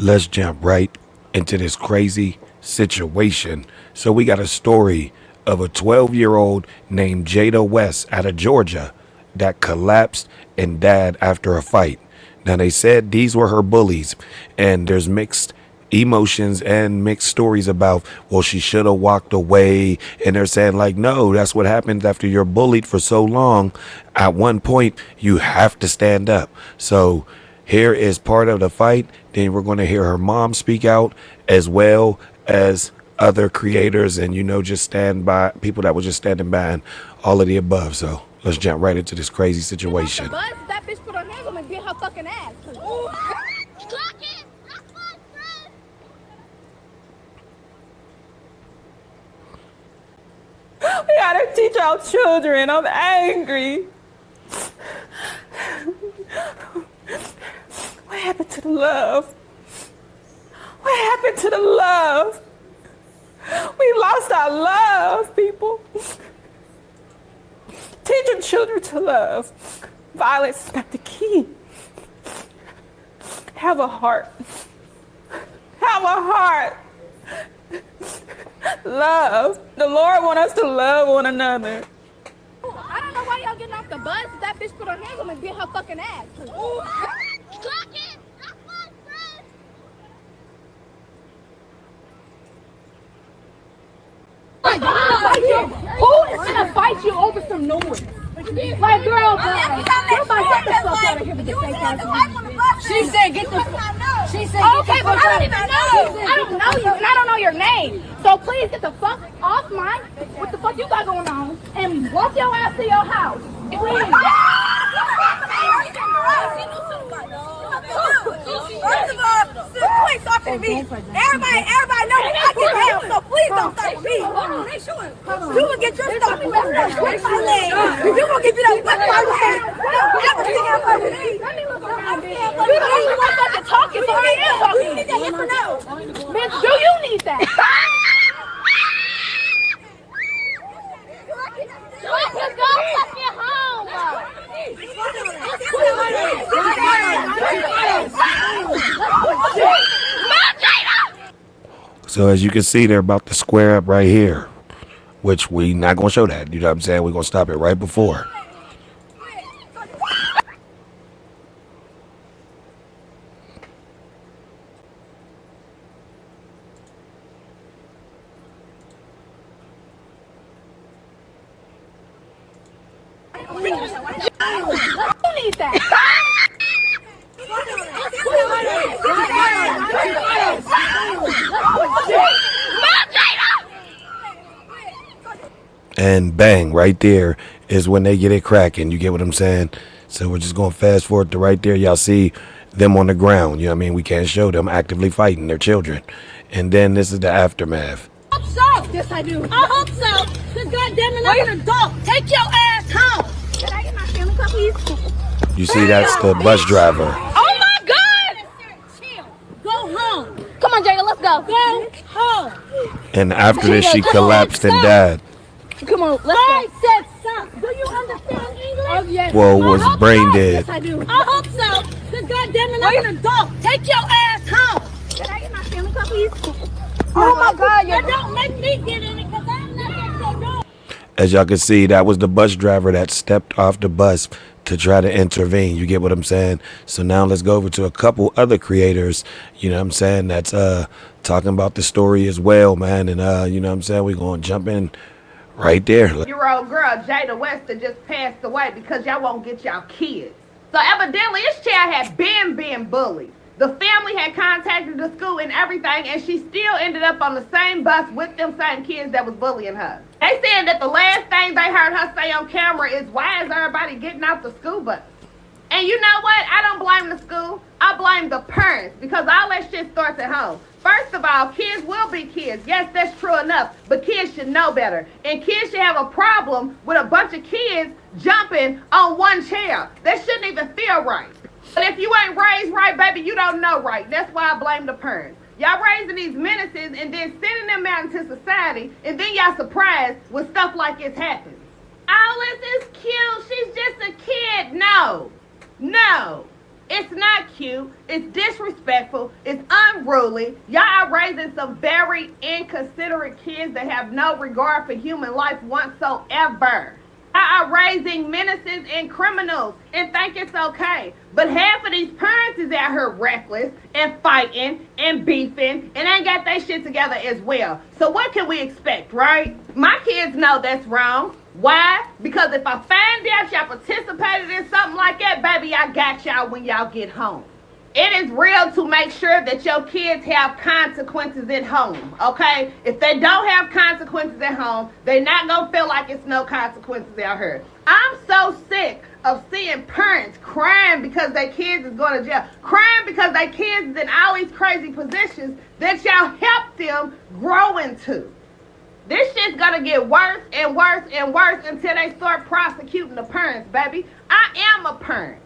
Let's jump right into this crazy situation. So we got a story of a 12-year-old named Jada West out of Georgia that collapsed and died after a fight. Now they said these were her bullies, and there's mixed emotions and mixed stories about, well, she should have walked away, and they're saying like, no, that's what happens after you're bullied for so long. At one point you have to stand up. So here is part of the fight. Then we're going to hear her mom speak out, as well as other creators and, just stand by people that were just standing by and all of the above. So let's jump right into this crazy situation. That bitch put her hands on me and beat her fucking ass. We gotta teach our children. I'm angry. What happened to the love? What happened to the love? We lost our love, people. Teaching children to love. Violence is not the key. Have a heart. Have a heart. Love. The Lord wants us to love one another. I don't know why y'all getting off the bus. That bitch put her hands on me and beat her fucking ass. Who is gonna fight you over some noise? Like, girl, somebody get the fuck out of here with the fake ass. She said, get the fuck. She said, okay, but I don't even know. I don't know you, and I don't know your name. So please get the fuck off mine. What the fuck you got going on? And walk your ass to your house. Please. First of all, please stop at me. Everybody knows I get down, so please don't stop at me. You will get your stuff with my leg. You will get it up with my leg. Don't ever see her with me. You the only one fucking talking, so I am talking. You need that yes or no? Bitch, do you need that? Let's go fucking home. So as you can see, they're about to square up right here, which we not going to show that. You know what I'm saying? We're going to stop it right before. You need that. And bang, right there is when they get it cracking. You get what I'm saying? So we're just going to fast forward to right there. Y'all see them on the ground. You know what I mean? We can't show them actively fighting their children. And then this is the aftermath. I hope so. Yes, I do. I hope so. Because goddamn it, I'm an adult. Take your ass home. Can I get my family puppies? You see, that's the bus driver. Oh my God! Go home. Come on, Jada, let's go. Go home. And after this, she collapsed and died. Come on, let's go. I said stop. Do you understand English? Oh, yes. Well, was brain dead. Yes, I do. I hope so. Because goddamn it, I'm an adult. Take your ass home. Can I get my family puppies? Oh my God! You don't make me get in it because I'm not going to go. As y'all can see, that was the bus driver that stepped off the bus to try to intervene. You get what I'm saying? So now let's go over to a couple other creators, you know what I'm saying, that's talking about the story as well, man. And you know what I'm saying, we're going to jump in right there. Year-old girl Jada West just passed away because y'all won't get y'all kids. So evidently this child had been bullied. The family had contacted the school and everything, and she still ended up on the same bus with them same kids that was bullying her. They said that the last thing they heard her say on camera is, why is everybody getting off the school bus? And you know what? I don't blame the school. I blame the parents, because all that shit starts at home. First of all, kids will be kids. Yes, that's true enough, but kids should know better. And kids should have a problem with a bunch of kids jumping on one chair. That shouldn't even feel right. But if you ain't raised right, baby, you don't know right. That's why I blame the parents. Y'all raising these menaces and then sending them out into society, and then y'all surprised when stuff like this happens. Oh, this is cute. She's just a kid. No. It's not cute. It's disrespectful. It's unruly. Y'all are raising some very inconsiderate kids that have no regard for human life whatsoever. Y'all are raising menaces and criminals and think it's okay. But half of these parents is out here reckless and fighting and beefing and ain't got their shit together as well. So what can we expect, right? My kids know that's wrong. Why? Because if I find out y'all participated in something like that, baby, I got y'all when y'all get home. It is real to make sure that your kids have consequences at home, okay? If they don't have consequences at home, they're not going to feel like it's no consequences out here. I'm so sick of seeing parents crying because their kids is going to jail, crying because their kids is in all these crazy positions that y'all help them grow into. This shit's gonna get worse and worse and worse until they start prosecuting the parents, baby. I am a parent.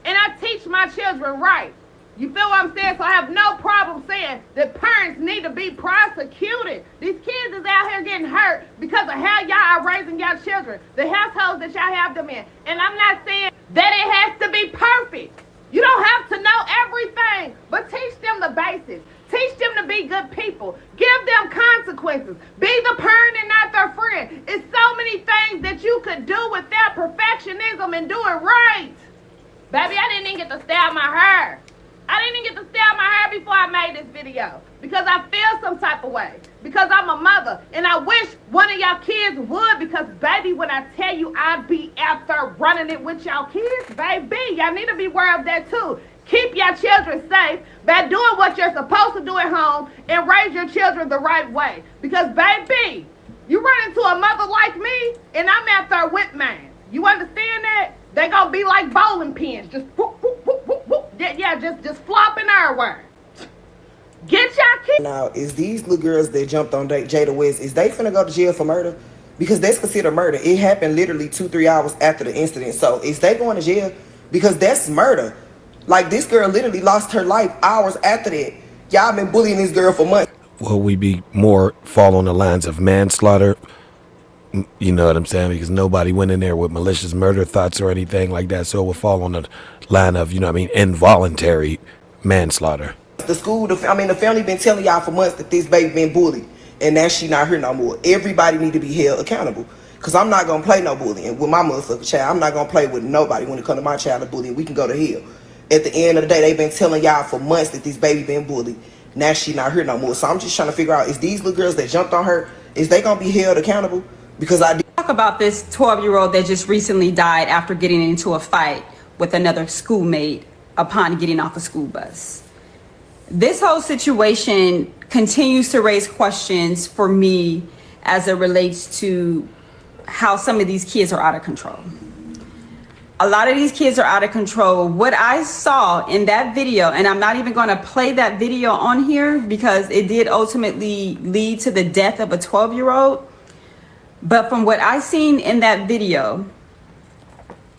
And I teach my children right. You feel what I'm saying? So I have no problem saying that parents need to be prosecuted. These kids is out here getting hurt because of how y'all are raising y'all children, the households that y'all have them in. And I'm not saying that it has to be perfect. You don't have to know everything, but teach them the basics. Teach them to be good people. Give them consequences. Be the parent and not their friend. It's so many things that you could do without perfectionism and do it right. Baby, I didn't even get to style my hair. Before I made this video. Because I feel some type of way. Because I'm a mother. And I wish one of y'all kids would. Because, baby, when I tell you I'd be out there running it with y'all kids, baby, y'all need to be aware of that too. Keep your children safe by doing what you're supposed to do at home and raise your children the right way. Because, baby, you run into a mother like me and I'm out there with mine. You understand that? They gonna be like bowling pins. Just whoop, whoop, whoop, whoop, whoop. Yeah, just flopping everywhere. Get your kids. Now, is these little girls that jumped on Jada West, is they finna go to jail for murder? Because that's considered murder. It happened literally 2-3 hours after the incident. So is they going to jail? Because that's murder. Like, this girl literally lost her life hours after that. Y'all been bullying this girl for months. Will we be more fall on the lines of manslaughter? You know what I'm saying? Because nobody went in there with malicious murder thoughts or anything like that. So it will fall on the line of, involuntary manslaughter. The school, the family been telling y'all for months that this baby been bullied. And now she not here no more. Everybody need to be held accountable. Because I'm not going to play no bullying with my motherfucking child. I'm not going to play with nobody when it comes to my child and bullying. We can go to hell. At the end of the day, they've been telling y'all for months that this baby been bullied. Now she not here no more. So I'm just trying to figure out, is these little girls that jumped on her, is they going to be held accountable? Because I did Talk about this 12-year-old that just recently died after getting into a fight with another schoolmate upon getting off a school bus. This whole situation continues to raise questions for me as it relates to how some of these kids are out of control. A lot of these kids are out of control. What I saw in that video, and I'm not even going to play that video on here because it did ultimately lead to the death of a 12-year-old. But from what I seen in that video,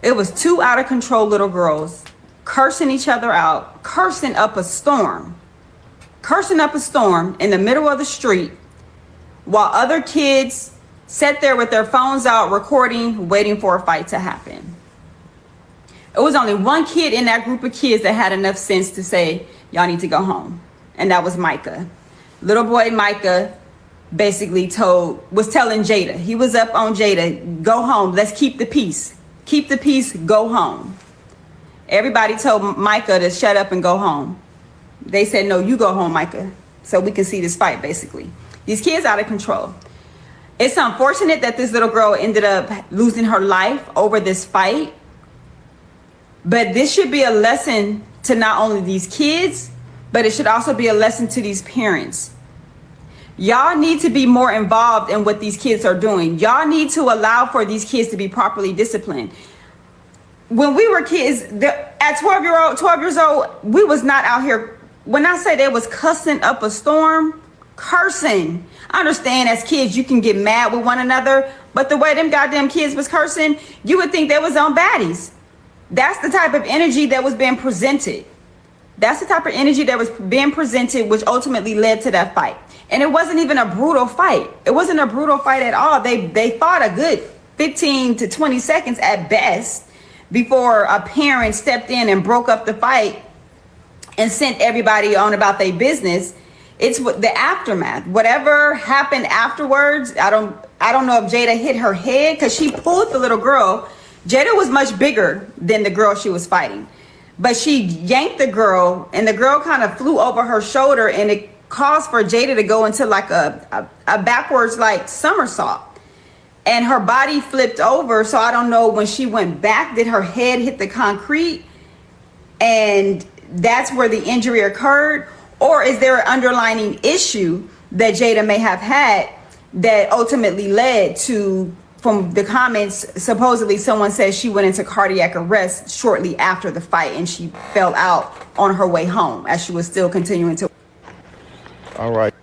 it was two out of control little girls cursing each other out, cursing up a storm in the middle of the street while other kids sat there with their phones out recording, waiting for a fight to happen. It was only one kid in that group of kids that had enough sense to say, y'all need to go home. And that was Micah. Little boy Micah basically was telling Jada, he was up on Jada, go home, let's keep the peace. Keep the peace, go home. Everybody told Micah to shut up and go home. They said, no, you go home, Micah, so we can see this fight, basically. These kids out of control. It's unfortunate that this little girl ended up losing her life over this fight. But this should be a lesson to not only these kids, but it should also be a lesson to these parents. Y'all need to be more involved in what these kids are doing. Y'all need to allow for these kids to be properly disciplined. When we were kids, at 12 years old, we was not out here. When I say they was cussing up a storm, cursing. I understand as kids you can get mad with one another, but the way them goddamn kids was cursing, you would think they was on baddies. That's the type of energy that was being presented. That's the type of energy that was being presented, which ultimately led to that fight. And it wasn't even a brutal fight. It wasn't a brutal fight at all. They fought a good 15 to 20 seconds at best. before a parent stepped in and broke up the fight and sent everybody on about their business. It's what the aftermath, whatever happened afterwards. I don't know if Jada hit her head because she pulled the little girl. Jada was much bigger than the girl she was fighting, but she yanked the girl and the girl kind of flew over her shoulder, and it caused for Jada to go into like a backwards like somersault, and her body flipped over. So I don't know, when she went back, did her head hit the concrete and that's where the injury occurred? Or is there an underlying issue that Jada may have had that ultimately led to, from the comments, supposedly someone says she went into cardiac arrest shortly after the fight and she fell out on her way home as she was still continuing to. All right.